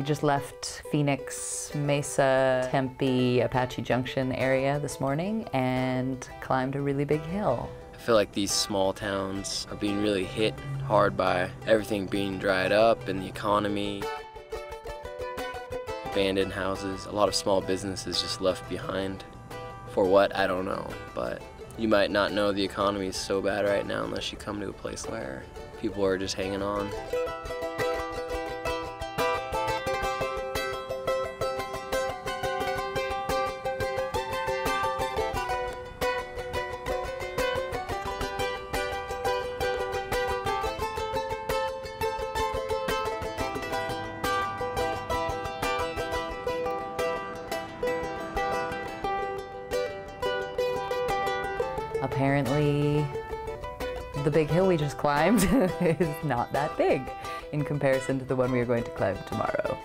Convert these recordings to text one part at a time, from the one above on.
We just left Phoenix, Mesa, Tempe, Apache Junction area this morning and climbed a really big hill. I feel like these small towns are being really hit hard by everything being dried up and the economy. Abandoned houses, a lot of small businesses just left behind. For what, I don't know, but you might not know the economy is so bad right now unless you come to a place where people are just hanging on. Apparently, the big hill we just climbed is not that big in comparison to the one we are going to climb tomorrow.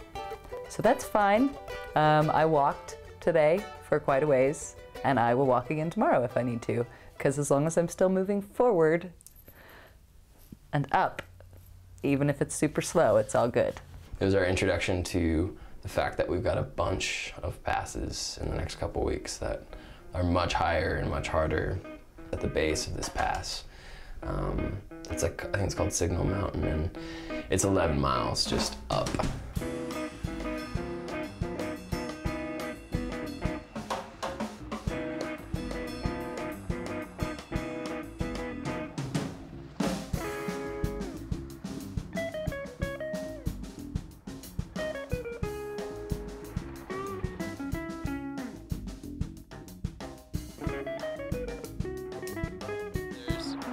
So that's fine. I walked today for quite a ways, and I will walk again tomorrow if I need to, because as long as I'm still moving forward and up, even if it's super slow, it's all good. It was our introduction to the fact that we've got a bunch of passes in the next couple weeks that are much higher and much harder. At the base of this pass, it's like, I think it's called Signal Mountain, and it's 11 miles just up.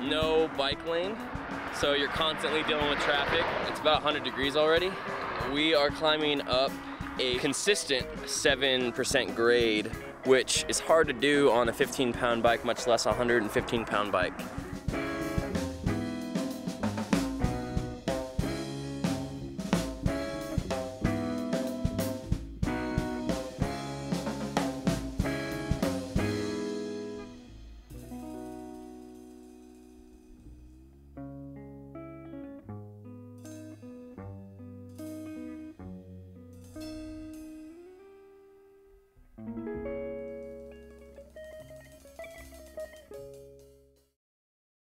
No bike lane, so you're constantly dealing with traffic. It's about 100 degrees already. We are climbing up a consistent 7% grade, which is hard to do on a 15-pound bike, much less a 115-pound bike.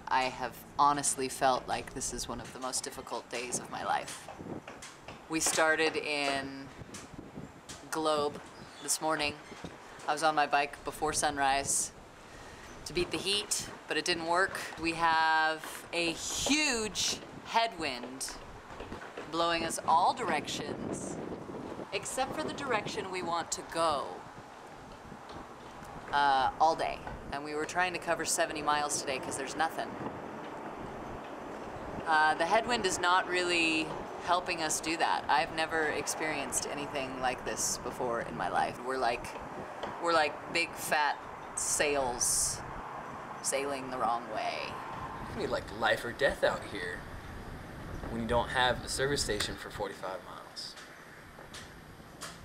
I have honestly felt like this is one of the most difficult days of my life. We started in Globe this morning. I was on my bike before sunrise to beat the heat, but it didn't work. We have a huge headwind blowing us all directions, except for the direction we want to go all day. And we were trying to cover 70 miles today because there's nothing. The headwind is not really helping us do that. I've never experienced anything like this before in my life. We're like big fat sails sailing the wrong way. It can be like life or death out here when you don't have a service station for 45 miles.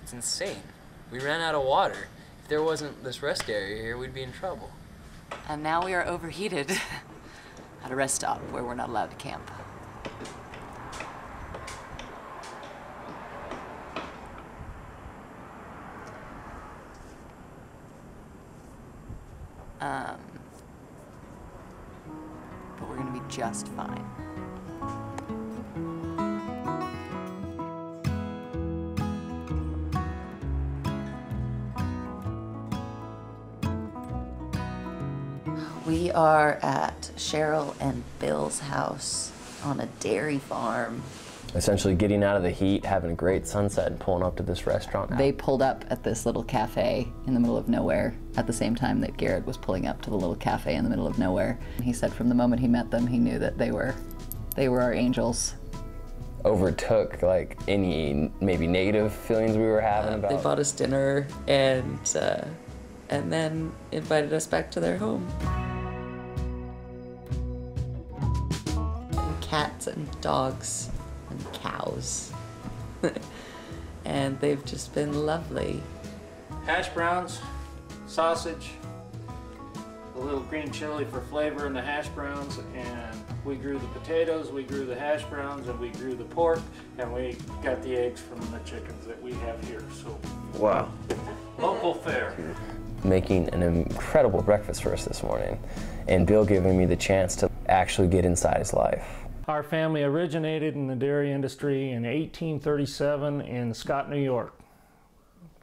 It's insane. We ran out of water. If there wasn't this rest area here, we'd be in trouble. And now we are overheated at a rest stop where we're not allowed to camp. But we're gonna be just fine. We are at Cheryl and Bill's house on a dairy farm. Essentially getting out of the heat, having a great sunset, and pulling up to this restaurant. They pulled up at this little cafe in the middle of nowhere at the same time that Garrett was pulling up to the little cafe in the middle of nowhere. He said from the moment he met them, he knew that they were our angels. Overtook like any maybe negative feelings we were having about. They bought us dinner and then invited us back to their home. And cats and dogs and cows. And they've just been lovely. Hash browns, sausage, a little green chili for flavor in the hash browns, and we grew the potatoes, we grew the hash browns, and we grew the pork, and we got the eggs from the chickens that we have here. So, Wow. local fare. Making an incredible breakfast for us this morning, and Bill giving me the chance to actually get inside his life. Our family originated in the dairy industry in 1837 in Scott, New York.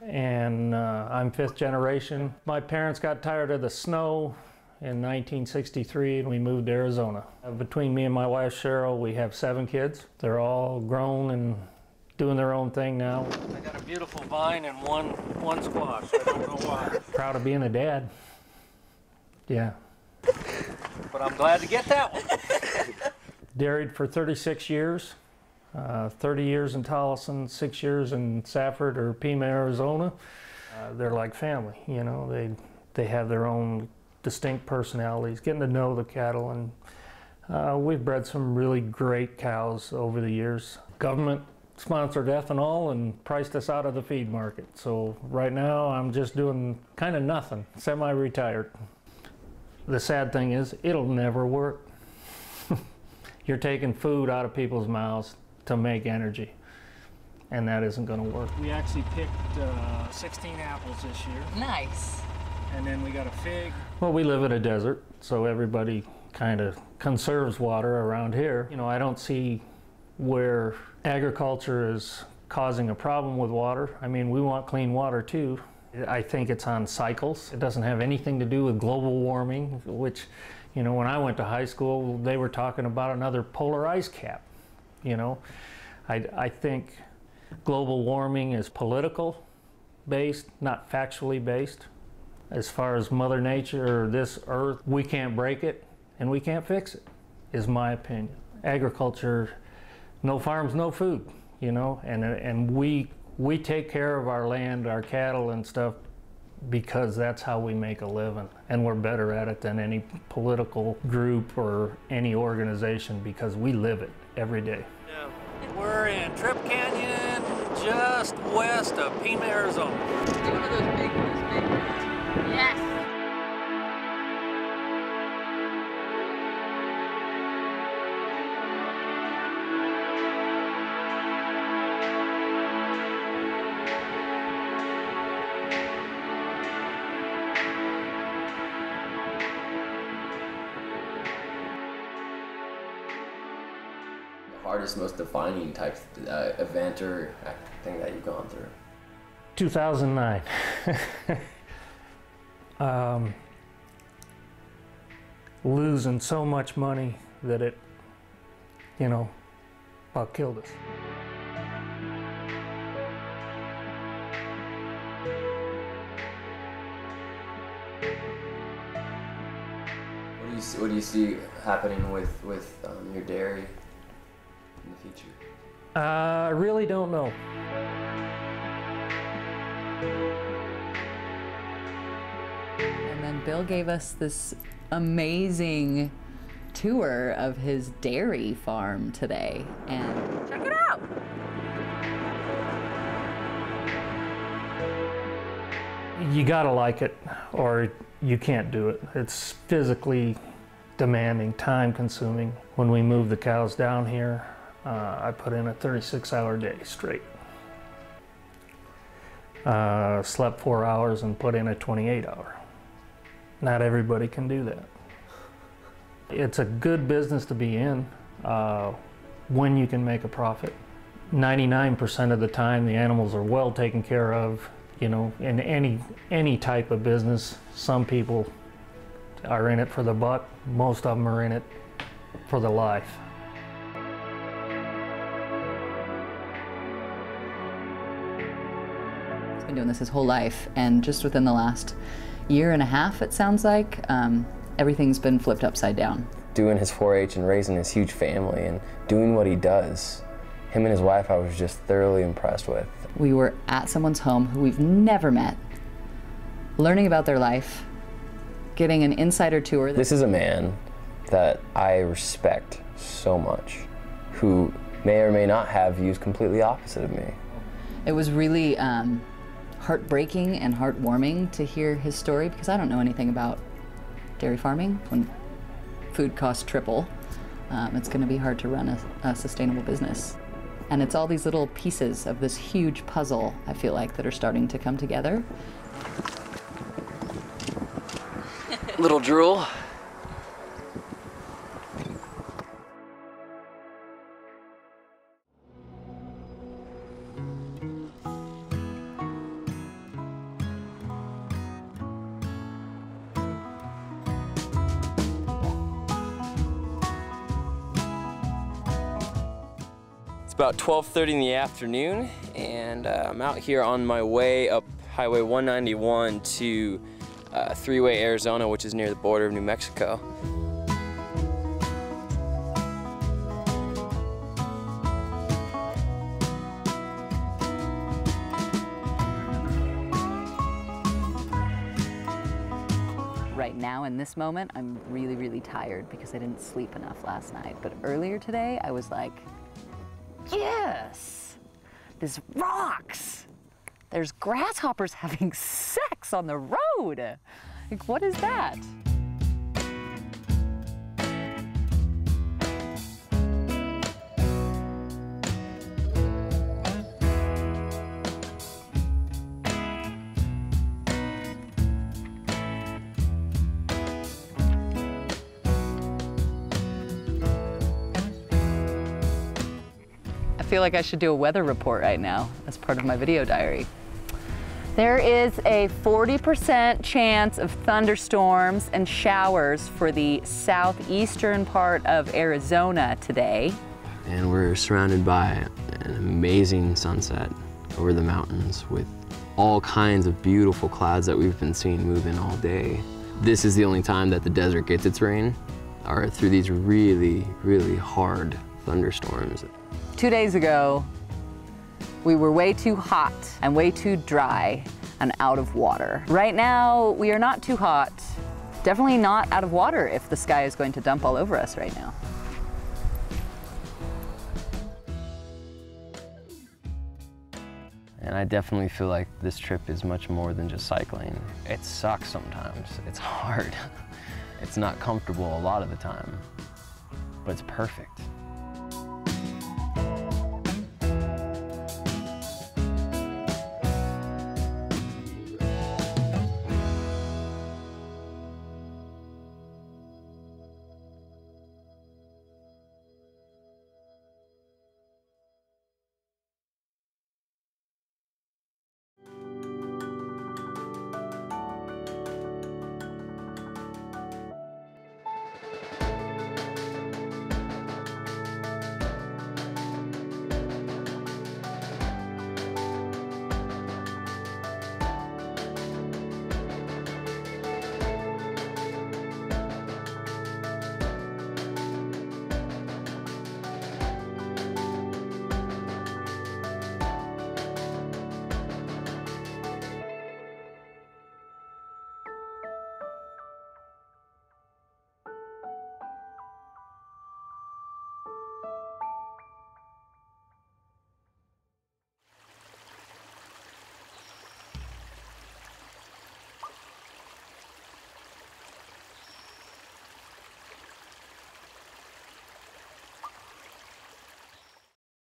And I'm 5th generation. My parents got tired of the snow in 1963 and we moved to Arizona. Between me and my wife Cheryl, we have 7 kids. They're all grown and doing their own thing now. I got a beautiful vine and one squash. I don't know why. Proud of being a dad. Yeah. But I'm glad to get that one. Dairied for 36 years. 30 years in Tolleson, 6 years in Safford or Pima, Arizona. They're like family, you know. They have their own distinct personalities, getting to know the cattle, and we've bred some really great cows over the years. Government sponsored ethanol and priced us out of the feed market. So right now I'm just doing kind of nothing, semi-retired. The sad thing is it'll never work. You're taking food out of people's mouths to make energy, and that isn't going to work. We actually picked 16 apples this year. Nice. And then we got a fig. Well, we live in a desert, so everybody kind of conserves water around here. You know, I don't see where agriculture is causing a problem with water. I mean, we want clean water too. I think it's on cycles. It doesn't have anything to do with global warming, which, you know, when I went to high school, they were talking about another polar ice cap. You know, I think global warming is political based, not factually based. As far as Mother Nature or this earth, we can't break it and we can't fix it, is my opinion. Agriculture, no farms, no food, you know, and we take care of our land, our cattle and stuff, because that's how we make a living, and we're better at it than any political group or any organization because we live it every day. Yeah. We're in Trip Canyon, just west of Pima, Arizona. One of those big ones. Yes. Hardest, most defining type event or thing that you've gone through? 2009. Losing so much money that it, you know, about killed us. What do you see happening with your dairy in the future? I really don't know. And then Bill gave us this amazing tour of his dairy farm today, and check it out. You gotta like it or you can't do it. It's physically demanding, time consuming. When we moved the cows down here, I put in a 36-hour day straight. Slept 4 hours and put in a 28-hour. Not everybody can do that. It's a good business to be in when you can make a profit. 99% of the time the animals are well taken care of. You know, in any type of business, some people are in it for the buck, most of them are in it for the life. He's been doing this his whole life, and just within the last year and a half, it sounds like, everything's been flipped upside down. Doing his 4-H and raising his huge family and doing what he does, him and his wife I was just thoroughly impressed with. We were at someone's home who we've never met, learning about their life, getting an insider tour. This is a man that I respect so much, who may or may not have views completely opposite of me. It was really heartbreaking and heartwarming to hear his story, because I don't know anything about dairy farming, when food costs triple, it's going to be hard to run a sustainable business. And it's all these little pieces of this huge puzzle, I feel like, that are starting to come together. Little drool. It's about 12:30 in the afternoon, and I'm out here on my way up Highway 191 to Three-Way, Arizona, which is near the border of New Mexico. Right now, in this moment, I'm really, really tired because I didn't sleep enough last night. But earlier today, I was like, yes, this rocks. There's grasshoppers having sex on the road. Like, what is that? I feel like I should do a weather report right now as part of my video diary. There is a 40% chance of thunderstorms and showers for the southeastern part of Arizona today. And we're surrounded by an amazing sunset over the mountains with all kinds of beautiful clouds that we've been seeing moving all day. This is the only time that the desert gets its rain, are through these really, really hard thunderstorms. 2 days ago, we were way too hot and way too dry and out of water. Right now, we are not too hot, definitely not out of water if the sky is going to dump all over us right now. And I definitely feel like this trip is much more than just cycling. It sucks sometimes, it's hard. It's not comfortable a lot of the time, but it's perfect.